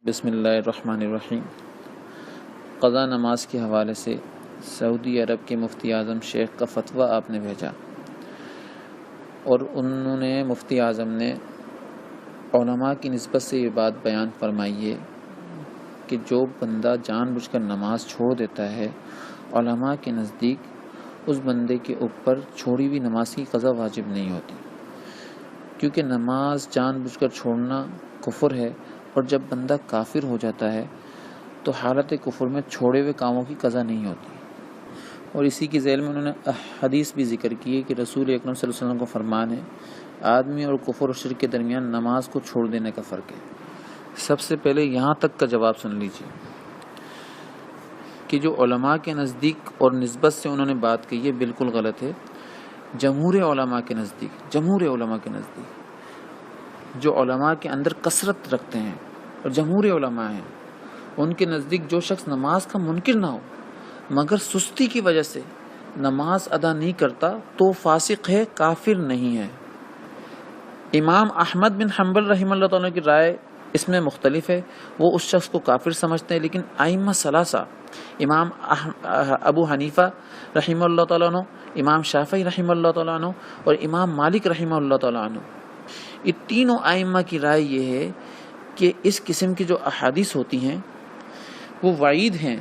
بسم اللہ الرحمن الرحیم۔ قضا نماز کے حوالے سے سعودی عرب کے مفتی اعظم شیخ کا فتویٰ آپ نے بھیجا، اور انہوں نے مفتی اعظم نے علماء کی نسبت سے یہ بات بیان فرمائی ہے کہ جو بندہ جان بوجھ کر نماز چھوڑ دیتا ہے، علماء کے نزدیک اس بندے کے اوپر چھوڑی ہوئی نماز کی قضا واجب نہیں ہوتی، کیونکہ نماز جان بوجھ کر چھوڑنا کفر ہے، اور جب بندہ کافر ہو جاتا ہے تو حالت کفر میں چھوڑے ہوئے کاموں کی قضا نہیں ہوتی۔ اور اسی کی ذیل میں انہوں نے حدیث بھی ذکر کی ہے کہ رسول اکرم صلی اللہ علیہ وسلم کا فرمان ہے، آدمی اور کفر و شرک کے درمیان نماز کو چھوڑ دینے کا فرق ہے۔ سب سے پہلے یہاں تک کا جواب سن لیجیے کہ جو علماء کے نزدیک اور نسبت سے انہوں نے بات کی ہے بالکل غلط ہے۔ جمہور علماء کے نزدیک جو علماء کے اندر کثرت رکھتے ہیں اور جمہور علماء ہیں، ان کے نزدیک جو شخص نماز کا منکر نہ ہو مگر سستی کی وجہ سے نماز ادا نہیں کرتا تو فاسق ہے، کافر نہیں ہے۔ امام احمد بن حنبل رحمہ اللہ تعالیٰ کی رائے اس میں مختلف ہے، وہ اس شخص کو کافر سمجھتے ہیں، لیکن ائمہ ثلاثہ امام ابو حنیفہ رحمہ اللہ تعالیٰ عنہ، امام شافعی رحمہ اللہ تعالیٰ عنہ اور امام مالک رحمہ اللہ تعالیٰ عنہ، یہ تینوں ائمہ کی رائے یہ ہے کہ اس قسم کی جو احادیث ہوتی ہیں وہ وعید ہیں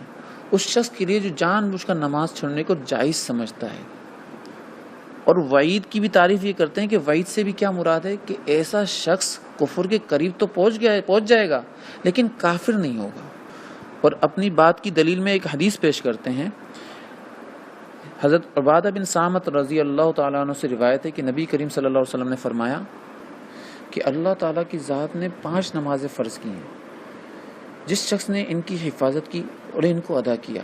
اس شخص کے لیے جو جان بوجھ کر نماز چھوڑنے کو جائز سمجھتا ہے۔ اور وعید کی بھی تعریف یہ کرتے ہیں کہ وعید سے بھی کیا مراد ہے کہ ایسا شخص کفر کے قریب تو پہنچ جائے گا لیکن کافر نہیں ہوگا۔ اور اپنی بات کی دلیل میں ایک حدیث پیش کرتے ہیں، حضرت عبادہ بن صامت رضی اللہ تعالیٰ عنہ سے روایت ہے کہ نبی کریم صلی اللہ علیہ وسلم نے فرمایا کہ اللہ تعالیٰ کی ذات نے 5 نمازیں فرض کی ہیں، جس شخص نے ان کی حفاظت کی اور ان کو ادا کیا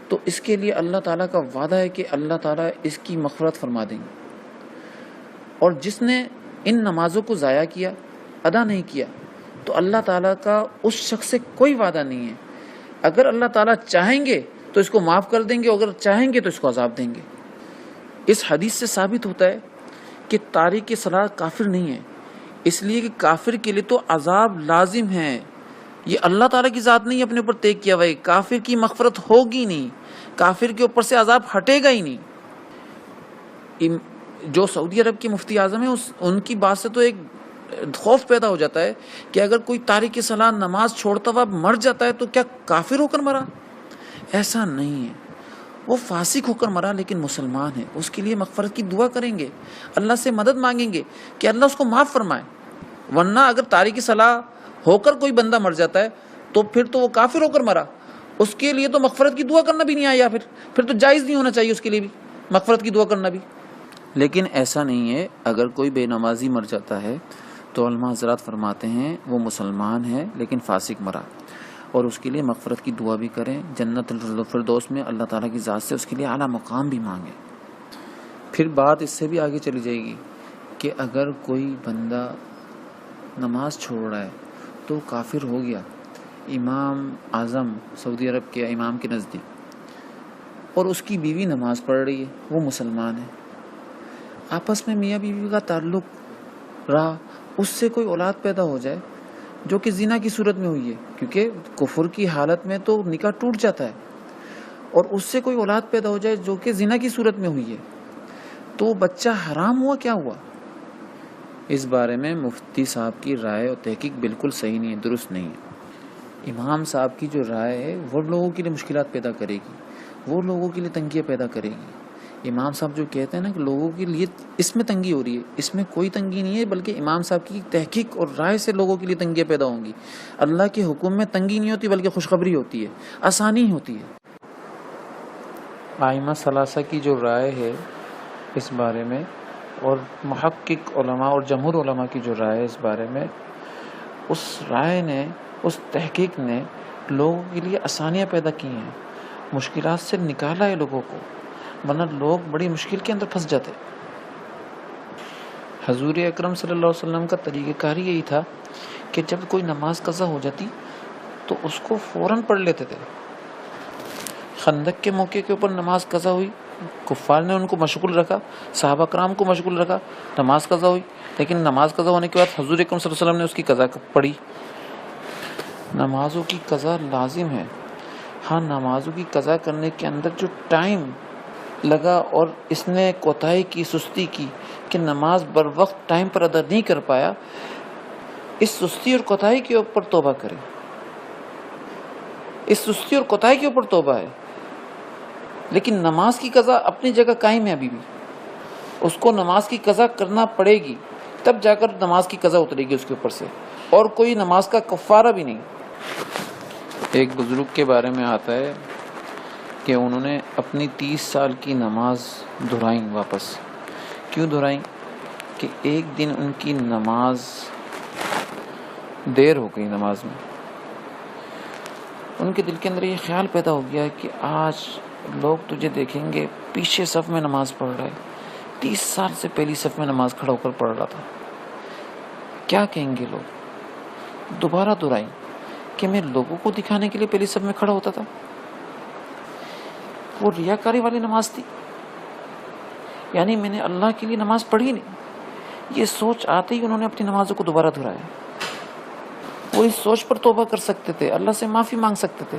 تو اس کے لیے اللہ تعالیٰ کا وعدہ ہے کہ اللہ تعالیٰ اس کی مغفرت فرما دیں گے، اور جس نے ان نمازوں کو ضائع کیا، ادا نہیں کیا، تو اللہ تعالیٰ کا اس شخص سے کوئی وعدہ نہیں ہے۔ اگر اللہ تعالیٰ چاہیں گے تو اس کو معاف کر دیں گے، اگر چاہیں گے تو اس کو عذاب دیں گے۔ اس حدیث سے ثابت ہوتا ہے کہ تارک صلاۃ کافر نہیں ہے، اس لیے کہ کافر کے لیے تو عذاب لازم ہے، یہ اللہ تعالیٰ کی ذات نہیں اپنے اوپر طے کیا ہوا ہے، کافر کی مغفرت ہوگی نہیں، کافر کے اوپر سے عذاب ہٹے گا ہی نہیں۔ جو سعودی عرب کے مفتی اعظم ہیں ان کی بات سے تو ایک خوف پیدا ہو جاتا ہے کہ اگر کوئی تارک صلاۃ نماز چھوڑتا ہوا مر جاتا ہے تو کیا کافر ہو کر مرا؟ ایسا نہیں ہے، وہ فاسق ہو کر مرا لیکن مسلمان ہے، اس کے لیے مغفرت کی دعا کریں گے، اللہ سے مدد مانگیں گے کہ اللہ اس کو معاف فرمائے۔ ورنہ اگر تارک صلاۃ ہو کر کوئی بندہ مر جاتا ہے تو پھر تو وہ کافر ہو کر مرا، اس کے لیے تو مغفرت کی دعا کرنا بھی نہیں آیا، پھر تو جائز نہیں ہونا چاہیے اس کے لیے بھی مغفرت کی دعا کرنا بھی۔ لیکن ایسا نہیں ہے، اگر کوئی بے نمازی مر جاتا ہے تو علماء حضرات فرماتے ہیں وہ مسلمان ہے لیکن فاسق مرا، اور اس کے لیے مغفرت کی دعا بھی کریں، جنت الفردوس میں اللہ تعالیٰ کی ذات سے اس کے لیے اعلیٰ مقام بھی مانگیں۔ پھر بات اس سے بھی آگے چلی جائے گی کہ اگر کوئی بندہ نماز چھوڑ رہا ہے تو کافر ہو گیا امام اعظم سعودی عرب کے امام کے نزدیک، اور اس کی بیوی نماز پڑھ رہی ہے، وہ مسلمان ہے، آپس میں میاں بیوی کا تعلق رہا، اس سے کوئی اولاد پیدا ہو جائے جو کہ زنا کی صورت میں ہوئی ہے، کیونکہ کفر کی حالت میں تو نکاح ٹوٹ جاتا ہے، اور اس سے کوئی اولاد پیدا ہو جائے جو کہ زنا کی صورت میں ہوئی ہے، تو بچہ حرام ہوا کیا ہوا؟ اس بارے میں مفتی صاحب کی رائے اور تحقیق بالکل صحیح نہیں ہے، درست نہیں ہے۔ امام صاحب کی جو رائے ہے وہ لوگوں کے لیے مشکلات پیدا کرے گی، وہ لوگوں کے لیے تنگیاں پیدا کرے گی۔ امام صاحب جو کہتے ہیں نا کہ لوگوں کے لیے اس میں تنگی ہو رہی ہے، اس میں کوئی تنگی نہیں ہے، بلکہ امام صاحب کی تحقیق اور رائے سے لوگوں کے لیے تنگیاں پیدا ہوں گی۔ اللہ کے حکم میں تنگی نہیں ہوتی بلکہ خوشخبری ہوتی ہے، آسانی ہوتی ہے۔ ائمہ ثلاثہ کی جو رائے ہے اس بارے میں، اور محقق علماء اور جمہور علماء کی جو رائے ہے اس بارے میں، اس رائے نے، اس تحقیق نے لوگوں کے لیے آسانیاں پیدا کی ہیں، مشکلات سے نکالا ہے لوگوں کو، ورنہ لوگ بڑی مشکل کے اندر پھنس جاتے۔ حضور اکرم صلی اللہ علیہ وسلم کا طریقہ کار یہی تھا کہ جب کوئی نماز قضا ہو جاتی تو اس کو فوراً پڑھ لیتے تھے۔ خندق کے موقع کے اوپر نماز قضا ہوئی، کفار نے ان کو مشغول رکھا، صحابہ کرام کو مشغول رکھا، نماز قضا ہوئی، لیکن نماز قضا ہونے کے بعد حضور اکرم صلی اللہ علیہ وسلم نے اس کی قضا پڑھی، نمازوں کی قضا لازم ہے. ہاں نمازوں کی قضا کرنے کے اندر جو ٹائم لگا اور اس نے کوتاہی کی، سستی کی کہ نماز بر وقت ٹائم پر ادا نہیں کر پایا، اس سستی اور کوتاہی کے اوپر توبہ کرے. اس سستی اور کوتاہی کے اوپر توبہ ہے. لیکن نماز کی قضا اپنی جگہ قائم ہے. ابھی بھی اس کو نماز کی قضا کرنا پڑے گی، تب جا کر نماز کی قضا اترے گی اس کے اوپر سے، اور کوئی نماز کا کفارہ بھی نہیں. ایک بزرگ کے بارے میں آتا ہے کہ انہوں نے اپنی 30 سال کی نماز دہرائیں واپس. کیوں دہرائیں؟ کہ ایک دن ان کی نماز دیر ہو گئی. نماز میں ان کے دل کے اندر یہ خیال پیدا ہو گیا کہ آج لوگ تجھے دیکھیں گے پیچھے صف میں نماز پڑھ رہا ہے، 30 سال سے پہلی صف میں نماز کھڑا ہو کر پڑھ رہا تھا، کیا کہیں گے لوگ. دوبارہ دہرائیں کہ میں لوگوں کو دکھانے کے لیے پہلی صف میں کھڑا ہوتا تھا. وہ ریاکاری والی نماز تھی، یعنی میں نے اللہ کے لیے نماز پڑھی نہیں. یہ سوچ آتے ہی انہوں نے اپنی نمازوں کو دوبارہ دہرایا. وہ اس سوچ پر توبہ کر سکتے تھے، اللہ سے معافی مانگ سکتے تھے.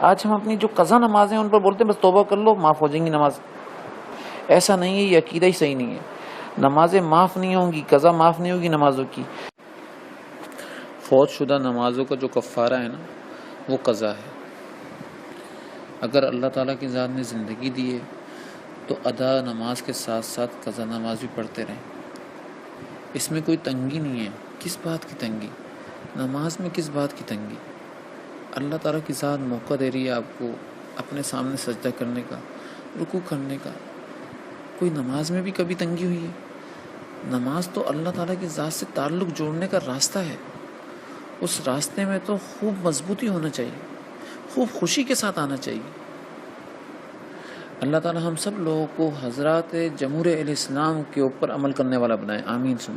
آج ہم اپنی جو قضا نمازیں ان پر بولتے ہیں بس توبہ کر لو معاف ہو جائیں گی نماز. ایسا نہیں ہے، یہ عقیدہ ہی صحیح نہیں ہے. نمازیں معاف نہیں ہوں گی، قضا معاف نہیں ہوگی نمازوں کی. فوت شدہ نمازوں کا جو کفارہ ہے نا، وہ قضا ہے. اگر اللہ تعالیٰ کی ذات نے زندگی دی ہے تو ادا نماز کے ساتھ ساتھ قضا نماز بھی پڑھتے رہیں. اس میں کوئی تنگی نہیں ہے. کس بات کی تنگی؟ نماز میں کس بات کی تنگی؟ اللہ تعالیٰ کی ذات موقع دے رہی ہے آپ کو اپنے سامنے سجدہ کرنے کا، رکوع کرنے کا. کوئی نماز میں بھی کبھی تنگی ہوئی ہے؟ نماز تو اللہ تعالیٰ کی ذات سے تعلق جوڑنے کا راستہ ہے. اس راستے میں تو خوب مضبوطی ہونا چاہیے، خوب خوشی کے ساتھ آنا چاہیے. اللہ تعالیٰ ہم سب لوگوں کو حضرات جمہور علیہ السلام کے اوپر عمل کرنے والا بنائے. آمین.